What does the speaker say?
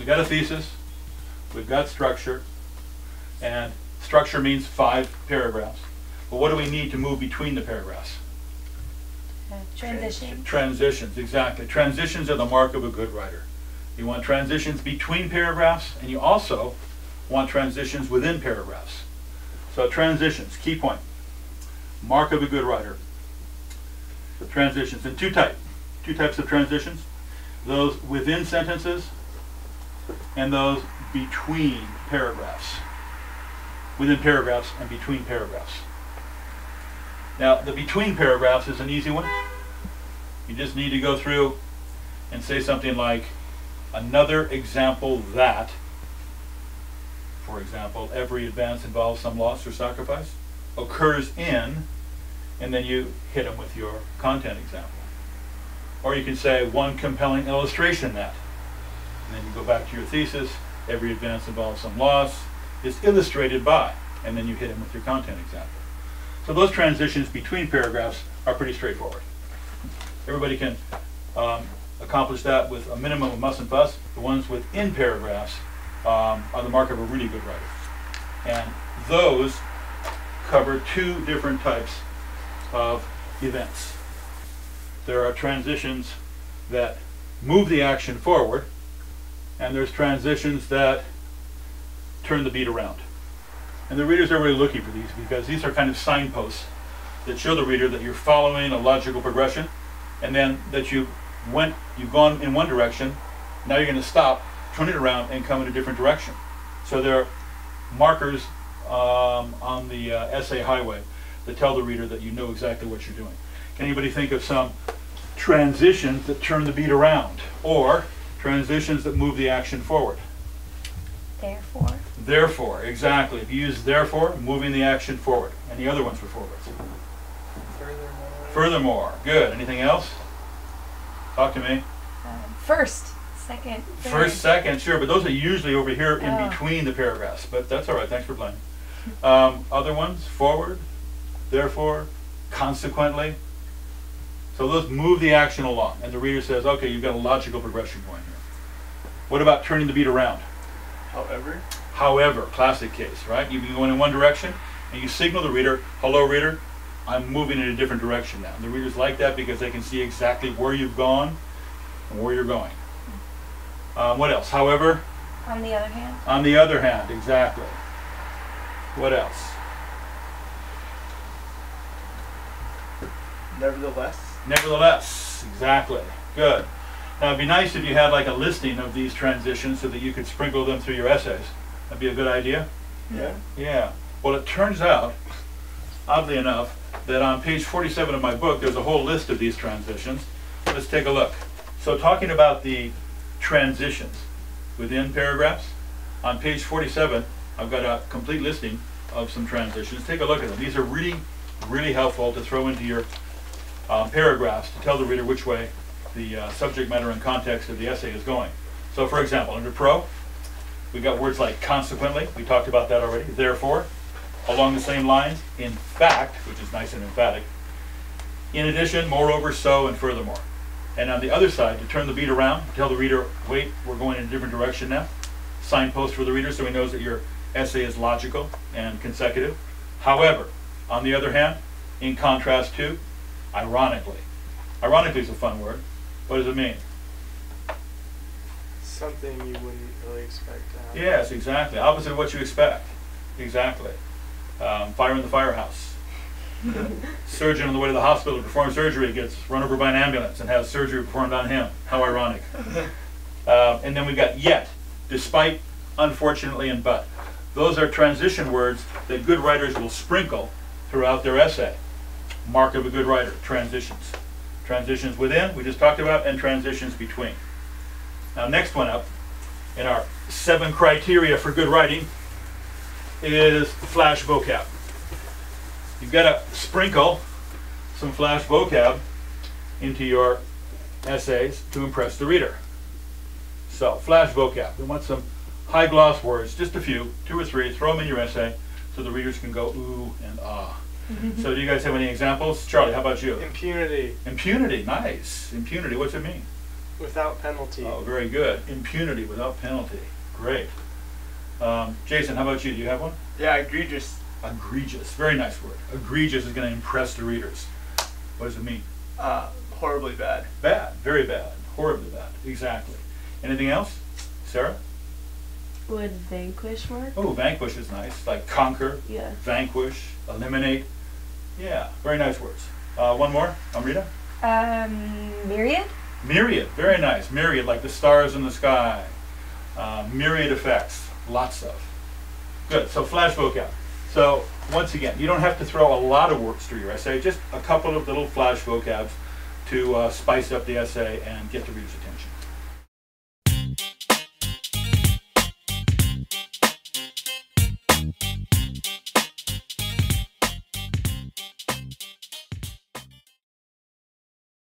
we've got a thesis, we've got structure, and structure means 5 paragraphs. But what do we need to move between the paragraphs? Transitions. Transitions, exactly. Transitions are the mark of a good writer. You want transitions between paragraphs, and you also want transitions within paragraphs. So transitions, key point. Mark of a good writer. Transitions, and two types of transitions. Those within sentences and those between paragraphs. Within paragraphs and between paragraphs. Now, the between paragraphs is an easy one. You just need to go through and say something like, another example that, for example, every advance involves some loss or sacrifice, occurs in, and then you hit them with your content example. Or you can say, one compelling illustration that, and then you go back to your thesis, every advance involves some loss, is illustrated by, and then you hit them with your content example. So those transitions between paragraphs are pretty straightforward. Everybody can accomplish that with a minimum of muss and fuss. The ones within paragraphs are the mark of a really good writer. And those cover 2 different types of events. There are transitions that move the action forward, and there's transitions that turn the beat around. And the readers are really looking for these because these are kind of signposts that show the reader that you're following a logical progression, and then that you've gone in one direction, now you're going to stop, turn it around, and come in a different direction. So there are markers on the essay highway that tell the reader that you know exactly what you're doing. Can anybody think of some transitions that turn the beat around, or transitions that move the action forward? Therefore. Therefore, exactly. If you use therefore, moving the action forward. Any other ones for forwards? Furthermore. Furthermore. Good. Anything else? Talk to me. First, second, third. First, second, sure, but those are usually over here in between the paragraphs, but that's all right. Thanks for playing. Other ones? Forward, therefore, consequently. So those move the action along, and the reader says, okay, you've got a logical progression going here. What about turning the beat around? However. However, classic case, right? You've been going in one direction, and you signal the reader, hello reader, I'm moving in a different direction now. And the readers like that because they can see exactly where you've gone and where you're going. What else? However. On the other hand. On the other hand, exactly. What else? Nevertheless. Nevertheless, exactly. Good. Now it'd be nice if you had like a listing of these transitions so that you could sprinkle them through your essays. That'd be a good idea. Yeah. Yeah. Well, it turns out, oddly enough, that on page 47 of my book, there's a whole list of these transitions. Let's take a look. So talking about the transitions within paragraphs, on page 47, I've got a complete listing of some transitions. Take a look at them. These are really, really helpful to throw into your paragraphs to tell the reader which way the subject matter and context of the essay is going. So for example, under pro, we got words like consequently, we talked about that already, therefore, along the same lines, in fact, which is nice and emphatic, in addition, moreover, so, and furthermore. And on the other side, to turn the beat around, tell the reader, wait, we're going in a different direction now. Signpost for the reader so he knows that your essay is logical and consecutive. However, on the other hand, in contrast to, ironically. Ironically is a fun word. What does it mean? Something you wouldn't really expect to happen. Yes, exactly. Opposite of what you expect. Exactly. Fire in the firehouse. Surgeon on the way to the hospital to perform surgery gets run over by an ambulance and has surgery performed on him. How ironic. And then we got yet, despite, unfortunately, and but. Those are transition words that good writers will sprinkle throughout their essay. Mark of a good writer, transitions. Transitions within, we just talked about, and transitions between. Now, next one up in our 7 criteria for good writing is flash vocab. You've got to sprinkle some flash vocab into your essays to impress the reader. So, flash vocab. We want some high gloss words, just a few, 2 or 3, throw them in your essay so the readers can go ooh and ah. So do you guys have any examples? Charlie, how about you? Impunity. Impunity, nice. Impunity, what's it mean? Without penalty. Oh, very good. Impunity without penalty. Great. Jason, how about you? Do you have one? Yeah, egregious. Egregious. Very nice word. Egregious is going to impress the readers. What does it mean? Horribly bad. Bad. Very bad. Horribly bad. Exactly. Anything else? Sarah? Would vanquish work? Oh, vanquish is nice. Like conquer, Yeah. vanquish, eliminate. Yeah, very nice words. One more. Amrita? Myriad? Myriad. Very nice. Myriad, like the stars in the sky. Myriad effects. Lots of. Good. So flash vocab. So once again, you don't have to throw a lot of words through your essay. Just a couple of little flash vocabs to spice up the essay and get the reader's attention.